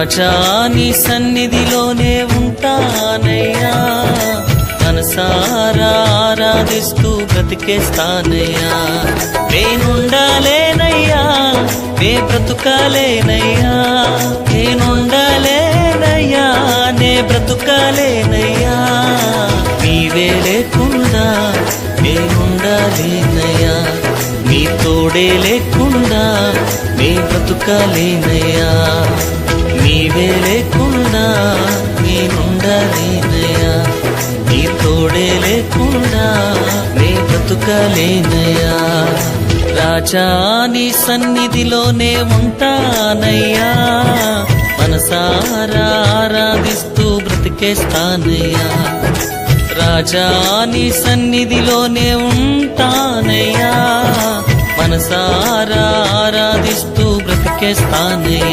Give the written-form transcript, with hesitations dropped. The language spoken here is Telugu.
రాజా నీ సన్నిధిలోనే ఉంటానయ్యా, మనసారా ఆరాధిస్తూ బ్రతికేస్తానయ్యా. నేనుండాలేనయ్యా, నే బ్రతుకాలేనయ్యా, నేనుండాలేనయ్యా, నే బ్రతుకాలేనయ్యా. నీవే లేకుండా నేనుండాలేనయ్యా, నీ తోడే లేకుండా నే బ్రతుకాలేనయ్యా. నీవే లేకుండా నేనుండాలేనయ్యా, నీ తోడే లేకుండా నే బ్రతుకాలేనయ్యా. రాజా నీ సన్నిధిలోనే ఉంటానయ్యా, మనసారా ఆరాధిస్తూ బ్రతికేస్తానయ్యా. రాజా నీ సన్నిధిలోనే ఉంటానయ్యా, మనసారా ఆరాధిస్తూ బ్రతికేస్తానయ్యా.